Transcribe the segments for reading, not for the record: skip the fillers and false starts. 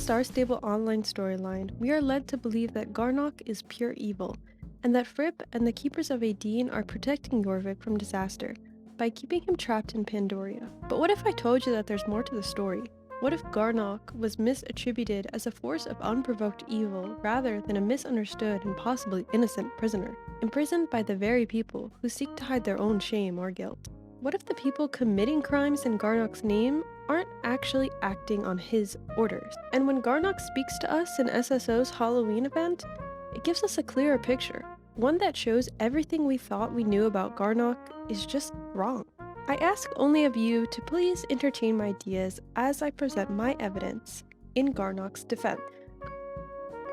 Star Stable online storyline, we are led to believe that Garnoc is pure evil, and that Fripp and the Keepers of Aideen are protecting Jorvik from disaster by keeping him trapped in Pandoria. But what if I told you that there's more to the story? What if Garnoc was misattributed as a force of unprovoked evil rather than a misunderstood and possibly innocent prisoner, imprisoned by the very people who seek to hide their own shame or guilt? What if the people committing crimes in Garnoc's name aren't actually acting on his orders? And when Garnoc speaks to us in SSO's Halloween event, it gives us a clearer picture, one that shows everything we thought we knew about Garnoc is just wrong. I ask only of you to please entertain my ideas as I present my evidence in Garnoc's defense.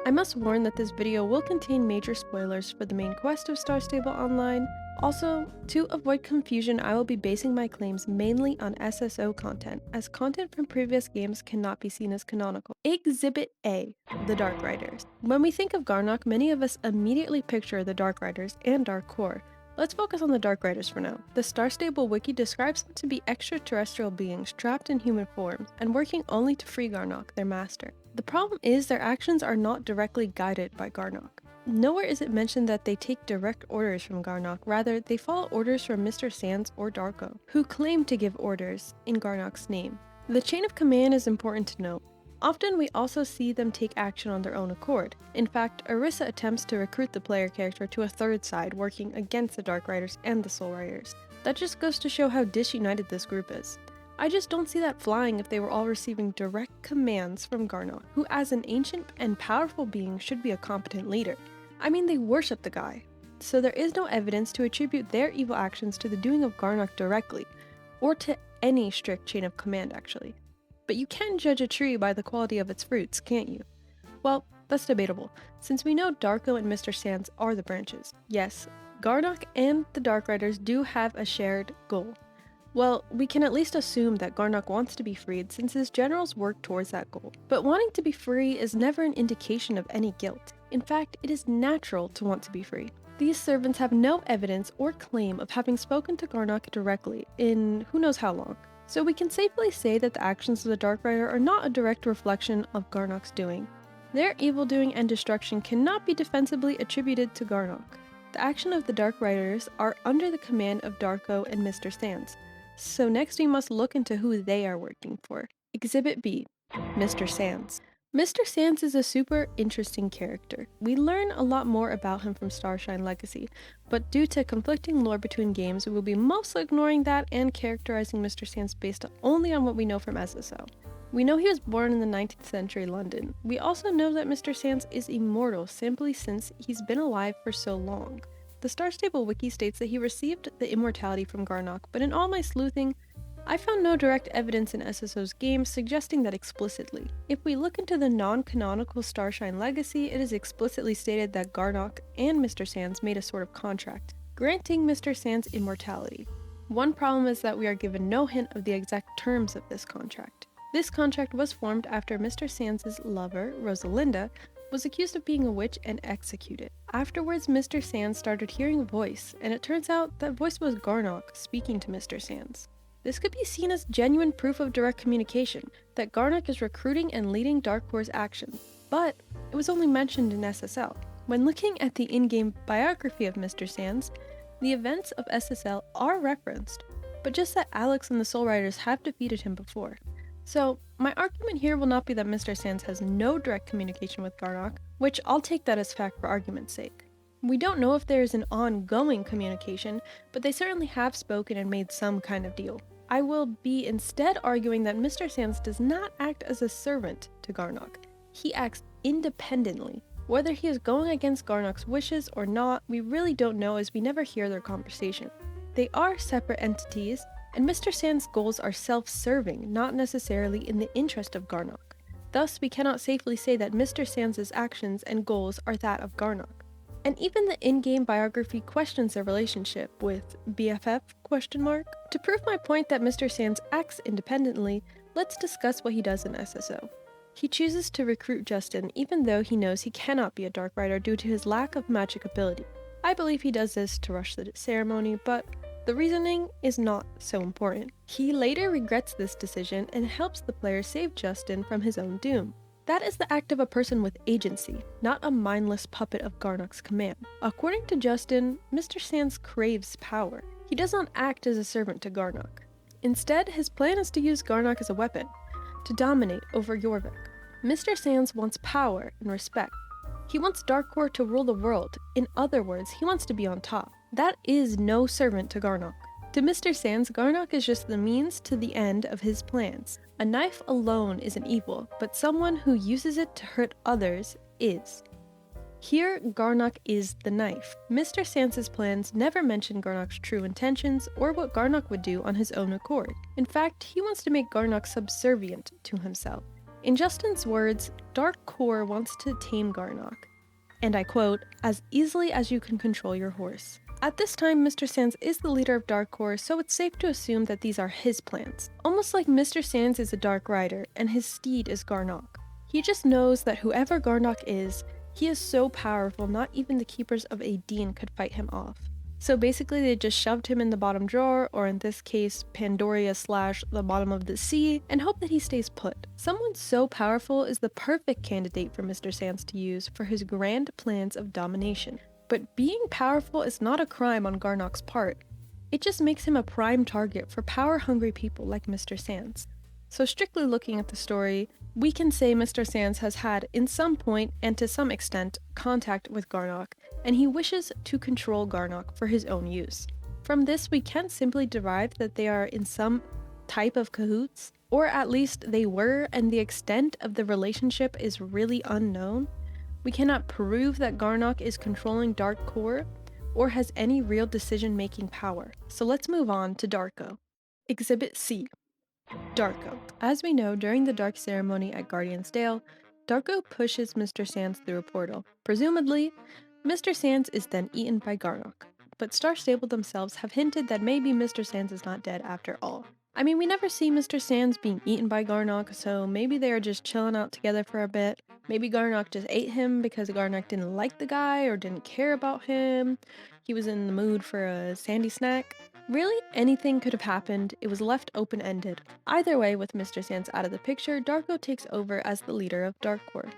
I must warn that this video will contain major spoilers for the main quest of Star Stable Online. Also, to avoid confusion, I will be basing my claims mainly on SSO content, as content from previous games cannot be seen as canonical. Exhibit A, the Dark Riders. When we think of Garnoc, many of us immediately picture the Dark Riders and Dark Core. Let's focus on the Dark Riders for now. The Star Stable wiki describes them to be extraterrestrial beings trapped in human forms and working only to free Garnoc, their master. The problem is their actions are not directly guided by Garnoc. Nowhere is it mentioned that they take direct orders from Garnoc, rather they follow orders from Mr. Sands or Darko, who claim to give orders in Garnoc's name. The chain of command is important to note. Often we also see them take action on their own accord. In fact, Arissa attempts to recruit the player character to a third side working against the Dark Riders and the Soul Riders. That just goes to show how disunited this group is. I just don't see that flying if they were all receiving direct commands from Garnoc, who as an ancient and powerful being should be a competent leader. I mean, they worship the guy. So there is no evidence to attribute their evil actions to the doing of Garnoc directly, or to any strict chain of command actually. But you can judge a tree by the quality of its fruits, can't you? Well, that's debatable, since we know Darko and Mr. Sands are the branches. Yes, Garnoc and the Dark Riders do have a shared goal. Well, we can at least assume that Garnoc wants to be freed since his generals work towards that goal. But wanting to be free is never an indication of any guilt. In fact, it is natural to want to be free. These servants have no evidence or claim of having spoken to Garnoc directly in who knows how long. So we can safely say that the actions of the Dark Rider are not a direct reflection of Garnoc's doing. Their evil doing and destruction cannot be defensibly attributed to Garnoc. The action of the Dark Riders are under the command of Darko and Mr. Sands. So next we must look into who they are working for. Exhibit B, Mr. Sands. Mr. Sands is a super interesting character. We learn a lot more about him from Starshine Legacy, but due to conflicting lore between games, we will be mostly ignoring that and characterizing Mr. Sands based only on what we know from SSO. We know he was born in the 19th century London. We also know that Mr. Sands is immortal simply since he's been alive for so long. The Star Stable wiki states that he received the immortality from Garnoc, but in all my sleuthing, I found no direct evidence in SSO's games suggesting that explicitly. If we look into the non-canonical Starshine Legacy, it is explicitly stated that Garnoc and Mr. Sands made a sort of contract, granting Mr. Sands immortality. One problem is that we are given no hint of the exact terms of this contract. This contract was formed after Mr. Sands' lover, Rosalinda, was accused of being a witch and executed. Afterwards, Mr. Sands started hearing a voice, and it turns out that voice was Garnoc speaking to Mr. Sands. This could be seen as genuine proof of direct communication, that Garnoc is recruiting and leading Dark Core's actions, but it was only mentioned in SSL. When looking at the in-game biography of Mr. Sands, the events of SSL are referenced, but just that Alex and the Soul Riders have defeated him before. So, my argument here will not be that Mr. Sands has no direct communication with Garnoc, which I'll take that as fact for argument's sake. We don't know if there is an ongoing communication, but they certainly have spoken and made some kind of deal. I will be instead arguing that Mr. Sands does not act as a servant to Garnoc. He acts independently. Whether he is going against Garnoc's wishes or not, we really don't know as we never hear their conversation. They are separate entities, and Mr. Sands' goals are self-serving, not necessarily in the interest of Garnoc. Thus, we cannot safely say that Mr. Sands' actions and goals are that of Garnoc. And even the in-game biography questions their relationship with BFF? To prove my point that Mr. Sands acts independently, let's discuss what he does in SSO. He chooses to recruit Justin even though he knows he cannot be a Dark Rider due to his lack of magic ability. I believe he does this to rush the ceremony, but the reasoning is not so important. He later regrets this decision and helps the player save Justin from his own doom. That is the act of a person with agency, not a mindless puppet of Garnoc's command. According to Justin, Mr. Sands craves power. He does not act as a servant to Garnoc. Instead, his plan is to use Garnoc as a weapon, to dominate over Jorvik. Mr. Sands wants power and respect. He wants Darkor to rule the world. In other words, he wants to be on top. That is no servant to Garnoc. To Mr. Sands, Garnoc is just the means to the end of his plans. A knife alone isn't evil, but someone who uses it to hurt others is. Here, Garnoc is the knife. Mr. Sands' plans never mention Garnoc's true intentions or what Garnoc would do on his own accord. In fact, he wants to make Garnoc subservient to himself. In Justin's words, Darkor wants to tame Garnoc, and I quote, "as easily as you can control your horse." At this time, Mr. Sands is the leader of Darkor, so it's safe to assume that these are his plans. Almost like Mr. Sands is a Dark Rider, and his steed is Garnoc. He just knows that whoever Garnoc is, he is so powerful not even the Keepers of Aideen could fight him off. So basically they just shoved him in the bottom drawer, or in this case, Pandoria / the bottom of the sea, and hope that he stays put. Someone so powerful is the perfect candidate for Mr. Sands to use for his grand plans of domination. But being powerful is not a crime on Garnoc's part. It just makes him a prime target for power-hungry people like Mr. Sands. So strictly looking at the story, we can say Mr. Sands has had, in some point and to some extent, contact with Garnoc, and he wishes to control Garnoc for his own use. From this, we can simply derive that they are in some type of cahoots, or at least they were, and the extent of the relationship is really unknown. We cannot prove that Garnoc is controlling Darkor or has any real decision-making power. So let's move on to Darko. Exhibit C. Darko. As we know, during the Dark Ceremony at Guardian's Dale, Darko pushes Mr. Sands through a portal. Presumably, Mr. Sands is then eaten by Garnoc, but Star Stable themselves have hinted that maybe Mr. Sands is not dead after all. I mean, we never see Mr. Sands being eaten by Garnoc, so maybe they are just chilling out together for a bit. Maybe Garnoc just ate him because Garnoc didn't like the guy or didn't care about him. He was in the mood for a sandy snack. Really, anything could have happened. It was left open-ended. Either way, with Mr. Sands out of the picture, Darko takes over as the leader of Darkor.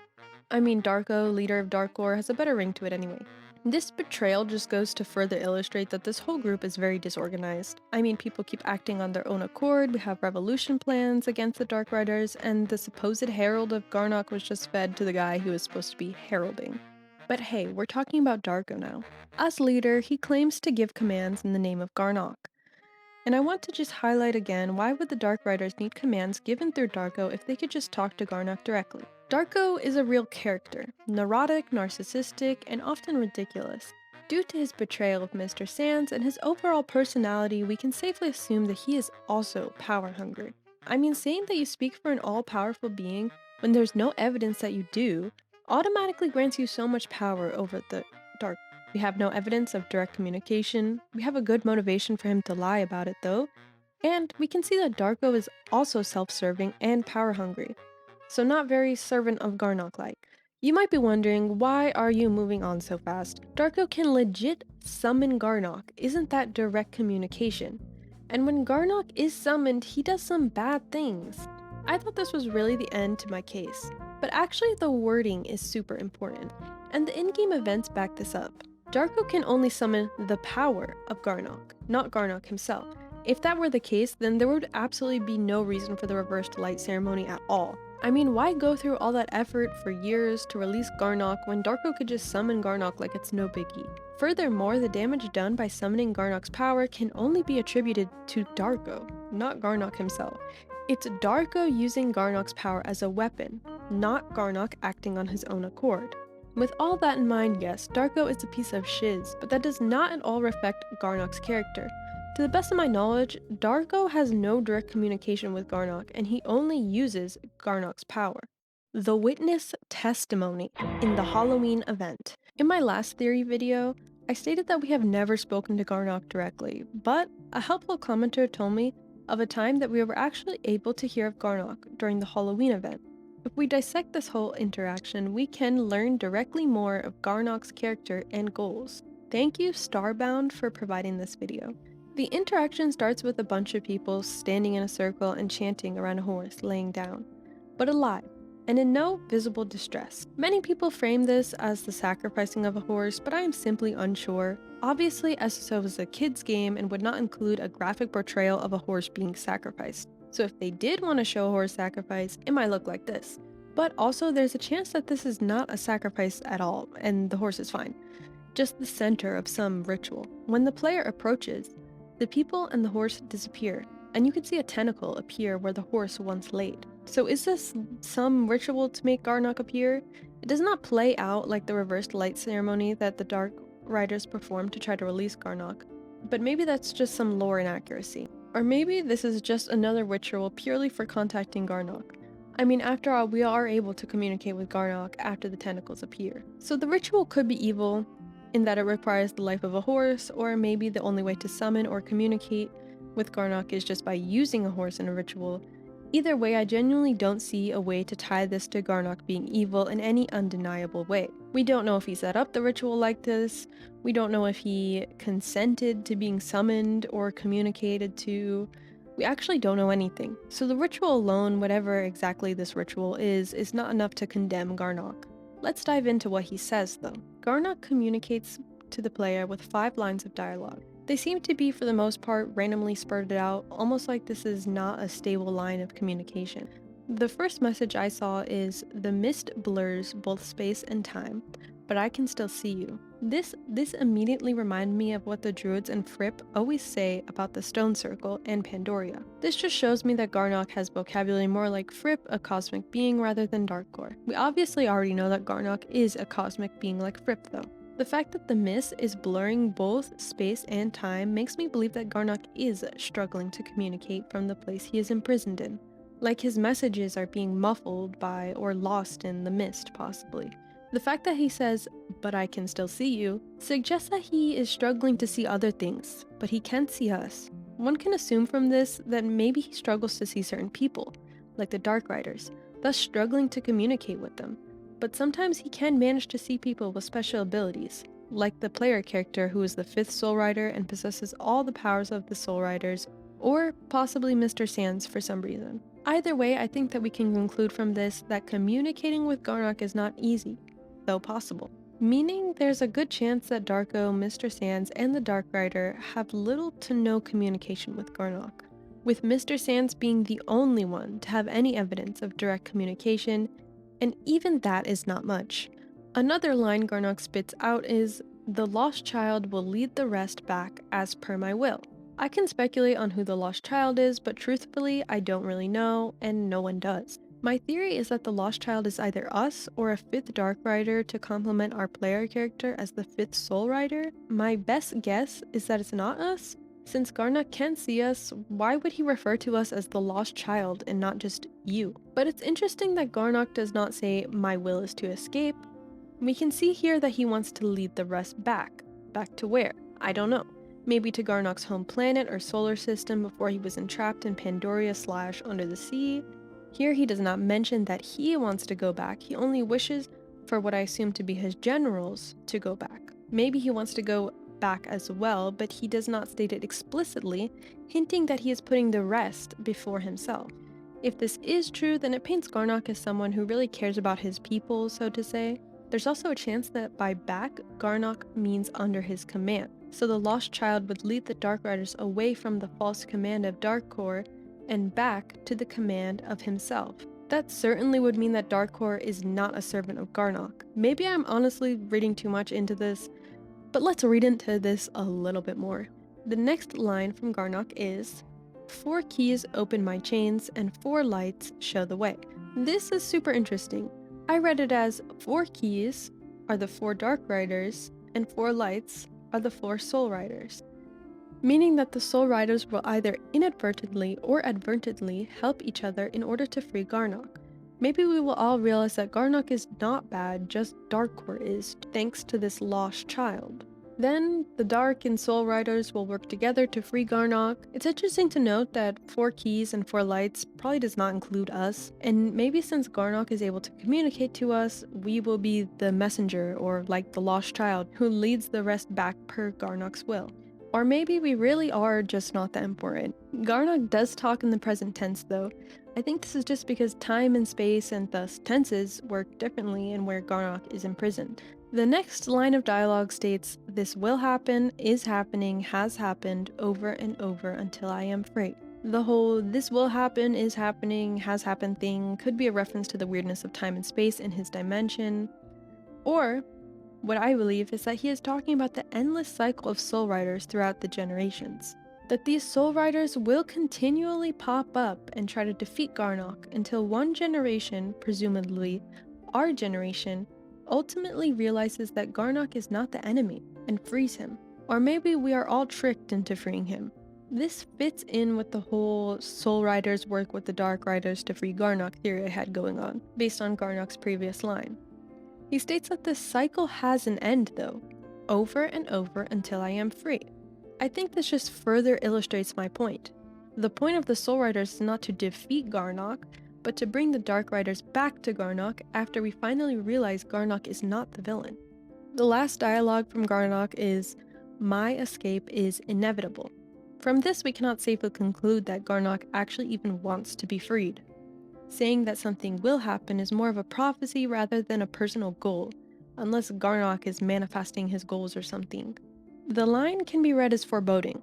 I mean, Darko, leader of Darkor, has a better ring to it anyway. This betrayal just goes to further illustrate that this whole group is very disorganized. I mean, people keep acting on their own accord, we have revolution plans against the Dark Riders, and the supposed herald of Garnoc was just fed to the guy who was supposed to be heralding. But hey, we're talking about Darko now. As leader, he claims to give commands in the name of Garnoc. And I want to just highlight again, why would the Dark Riders need commands given through Darko if they could just talk to Garnoc directly? Darko is a real character, neurotic, narcissistic, and often ridiculous. Due to his betrayal of Mr. Sands and his overall personality, we can safely assume that he is also power-hungry. I mean, saying that you speak for an all-powerful being when there's no evidence that you do, automatically grants you so much power over the Dark. We have no evidence of direct communication. We have a good motivation for him to lie about it though, and we can see that Darko is also self-serving and power-hungry, so not very servant of Garnoc-like. You might be wondering, why are you moving on so fast? Darko can legit summon Garnoc. Isn't that direct communication? And when Garnoc is summoned, he does some bad things. I thought this was really the end to my case, but actually the wording is super important, and the in-game events back this up. Darko can only summon the power of Garnoc, not Garnoc himself. If that were the case, then there would absolutely be no reason for the reversed light ceremony at all. I mean, why go through all that effort for years to release Garnoc when Darko could just summon Garnoc like it's no biggie? Furthermore, the damage done by summoning Garnoc's power can only be attributed to Darko, not Garnoc himself. It's Darko using Garnoc's power as a weapon, not Garnoc acting on his own accord. With all that in mind, yes, Darko is a piece of shiz, but that does not at all reflect Garnoc's character. To the best of my knowledge, Darko has no direct communication with Garnoc, and he only uses Garnoc's power. The witness testimony in the Halloween event. In my last theory video, I stated that we have never spoken to Garnoc directly, but a helpful commenter told me of a time that we were actually able to hear of Garnoc during the Halloween event. If we dissect this whole interaction, we can learn directly more of Garnoc's character and goals. Thank you Starbound for providing this video. The interaction starts with a bunch of people standing in a circle and chanting around a horse laying down, but alive. and in no visible distress. Many people frame this as the sacrificing of a horse, but I am simply unsure. Obviously, SSO is a kid's game and would not include a graphic portrayal of a horse being sacrificed. So if they did want to show a horse sacrifice, it might look like this. But also, there's a chance that this is not a sacrifice at all, and the horse is fine. Just the center of some ritual. When the player approaches, the people and the horse disappear, and you can see a tentacle appear where the horse once laid. So is this some ritual to make Garnoc appear? It does not play out like the reversed light ceremony that the Dark Riders performed to try to release Garnoc, but maybe that's just some lore inaccuracy. Or maybe this is just another ritual purely for contacting Garnoc. I mean, after all, we are able to communicate with Garnoc after the tentacles appear. So the ritual could be evil, in that it requires the life of a horse, or maybe the only way to summon or communicate with Garnoc is just by using a horse in a ritual. Either way, I genuinely don't see a way to tie this to Garnoc being evil in any undeniable way. We don't know if he set up the ritual like this, we don't know if he consented to being summoned or communicated to. We actually don't know anything. So the ritual alone, whatever exactly this ritual is not enough to condemn Garnoc. Let's dive into what he says though. Garnoc communicates to the player with 5 lines of dialogue. They seem to be, for the most part, randomly spurted out, almost like this is not a stable line of communication. The first message I saw is, "The mist blurs both space and time, but I can still see you." This immediately reminded me of what the druids and Fripp always say about the stone circle and Pandoria. This just shows me that Garnoc has vocabulary more like Fripp, a cosmic being, rather than Darko. We obviously already know that Garnoc is a cosmic being like Fripp though. The fact that the mist is blurring both space and time makes me believe that Garnoc is struggling to communicate from the place he is imprisoned in. Like his messages are being muffled by or lost in the mist, possibly. The fact that he says, "but I can still see you," suggests that he is struggling to see other things, but he can't see us. One can assume from this that maybe he struggles to see certain people, like the Dark Riders, thus struggling to communicate with them. But sometimes he can manage to see people with special abilities, like the player character who is the 5th Soul Rider and possesses all the powers of the Soul Riders, or possibly Mr. Sands for some reason. Either way, I think that we can conclude from this that communicating with Garnoc is not easy, though possible. Meaning there's a good chance that Darko, Mr. Sands, and the Dark Rider have little to no communication with Garnoc, with Mr. Sands being the only one to have any evidence of direct communication, and even that is not much. Another line Garnoc spits out is, "The lost child will lead the rest back as per my will." I can speculate on who the lost child is, but truthfully, I don't really know, and no one does. My theory is that the lost child is either us or a 5th Dark Rider to complement our player character as the 5th Soul Rider. My best guess is that it's not us. Since Garnoc can't see us, why would he refer to us as the lost child and not just you? But it's interesting that Garnoc does not say, "My will is to escape." We can see here that he wants to lead the rest back. Back to where? I don't know. Maybe to Garnoc's home planet or solar system before he was entrapped in Pandoria / under the sea. Here he does not mention that he wants to go back, he only wishes for what I assume to be his generals to go back. Maybe he wants to go back as well, but he does not state it explicitly, hinting that he is putting the rest before himself. If this is true, then it paints Garnoc as someone who really cares about his people, so to say. There's also a chance that by back, Garnoc means under his command, so the lost child would lead the Dark Riders away from the false command of Darkor and back to the command of himself. That certainly would mean that Darkor is not a servant of Garnoc. Maybe I'm honestly reading too much into this, but let's read into this a little bit more. The next line from Garnoc is, "4 keys open my chains and 4 lights show the way." This is super interesting. I read it as 4 keys are the 4 Dark Riders and 4 lights are the 4 Soul Riders, meaning that the Soul Riders will either inadvertently or advertently help each other in order to free Garnoc. Maybe we will all realize that Garnoc is not bad, just Darkor is, thanks to this lost child. Then, the Dark and Soul Riders will work together to free Garnoc. It's interesting to note that 4 keys and 4 lights probably does not include us, and maybe since Garnoc is able to communicate to us, we will be the messenger, or like the lost child, who leads the rest back per Garnoc's will. Or maybe we really are just not that important. Garnoc does talk in the present tense though. I think this is just because time and space and thus tenses work differently in where Garnoc is imprisoned. The next line of dialogue states, "This will happen, is happening, has happened, over and over until I am free." The whole "this will happen, is happening, has happened" thing could be a reference to the weirdness of time and space in his dimension, or what I believe is that he is talking about the endless cycle of soul riders throughout the generations. That these soul riders will continually pop up and try to defeat Garnoc until one generation, presumably our generation, ultimately realizes that Garnoc is not the enemy and frees him. Or maybe we are all tricked into freeing him. This fits in with the whole soul riders work with the dark riders to free Garnoc theory I had going on, based on Garnoc's previous line. He states that this cycle has an end though, over and over until I am free. I think this just further illustrates my point. The point of the Soul Riders is not to defeat Garnoc, but to bring the Dark Riders back to Garnoc after we finally realize Garnoc is not the villain. The last dialogue from Garnoc is, "My escape is inevitable." From this we cannot safely conclude that Garnoc actually even wants to be freed. Saying that something will happen is more of a prophecy rather than a personal goal, unless Garnoc is manifesting his goals or something. The line can be read as foreboding.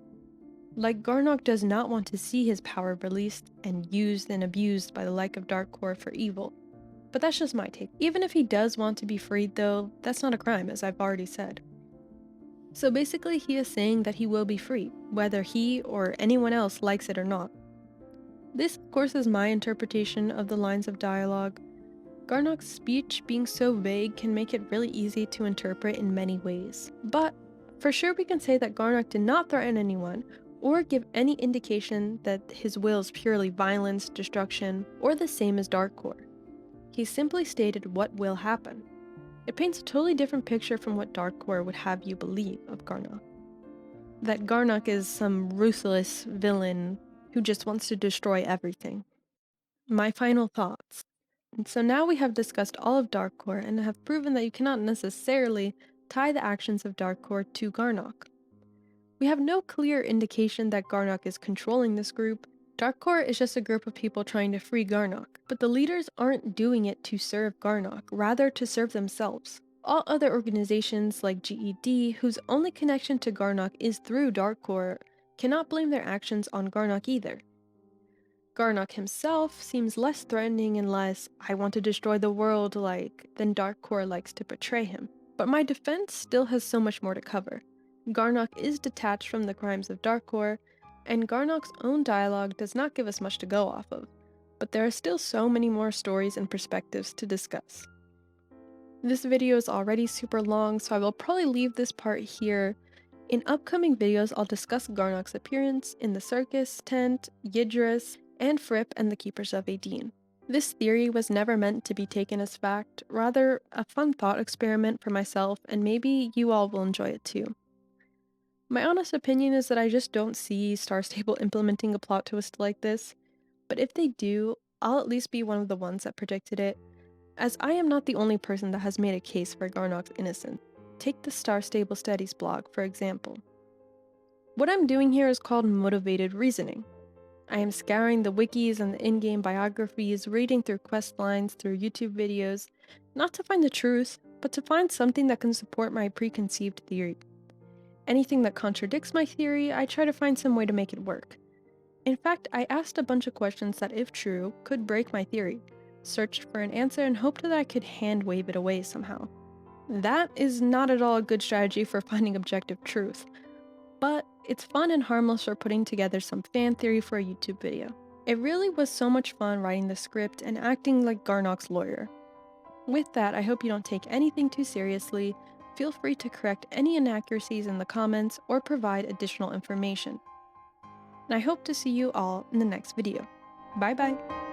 Like Garnoc does not want to see his power released and used and abused by the like of Darko for evil. But that's just my take. Even if he does want to be freed though, that's not a crime, as I've already said. So basically he is saying that he will be free, whether he or anyone else likes it or not. This, of course, is my interpretation of the lines of dialogue. Garnoc's speech being so vague can make it really easy to interpret in many ways. But for sure we can say that Garnoc did not threaten anyone, or give any indication that his will is purely violence, destruction, or the same as Darko. He simply stated what will happen. It paints a totally different picture from what Darko would have you believe of Garnoc. That Garnoc is some ruthless villain who just wants to destroy everything. My final thoughts. So now we have discussed all of Darko and have proven that you cannot necessarily tie the actions of Darko to Garnoc. We have no clear indication that Garnoc is controlling this group. Darko is just a group of people trying to free Garnoc, but the leaders aren't doing it to serve Garnoc, rather to serve themselves. All other organizations like GED, whose only connection to Garnoc is through Darko, cannot blame their actions on Garnoc either. Garnoc himself seems less threatening and less "I want to destroy the world" like than Darko likes to portray him. But my defense still has so much more to cover. Garnoc is detached from the crimes of Darko, and Garnoc's own dialogue does not give us much to go off of, but there are still so many more stories and perspectives to discuss. This video is already super long, so I will probably leave this part here. In upcoming videos, I'll discuss Garnoc's appearance in the circus tent, Yidris, and Fripp and the Keepers of Aideen. This theory was never meant to be taken as fact, rather a fun thought experiment for myself, and maybe you all will enjoy it too. My honest opinion is that I just don't see Star Stable implementing a plot twist like this, but if they do, I'll at least be one of the ones that predicted it, as I am not the only person that has made a case for Garnoc's innocence. Take the Star Stable Studies blog, for example. What I'm doing here is called motivated reasoning. I am scouring the wikis and the in-game biographies, reading through quest lines, through YouTube videos, not to find the truth, but to find something that can support my preconceived theory. Anything that contradicts my theory, I try to find some way to make it work. In fact, I asked a bunch of questions that, if true, could break my theory, searched for an answer, and hoped that I could hand-wave it away somehow. That is not at all a good strategy for finding objective truth, but it's fun and harmless for putting together some fan theory for a YouTube video. It really was so much fun writing the script and acting like Garnoc's lawyer. With that, I hope you don't take anything too seriously. Feel free to correct any inaccuracies in the comments or provide additional information. And I hope to see you all in the next video. Bye bye!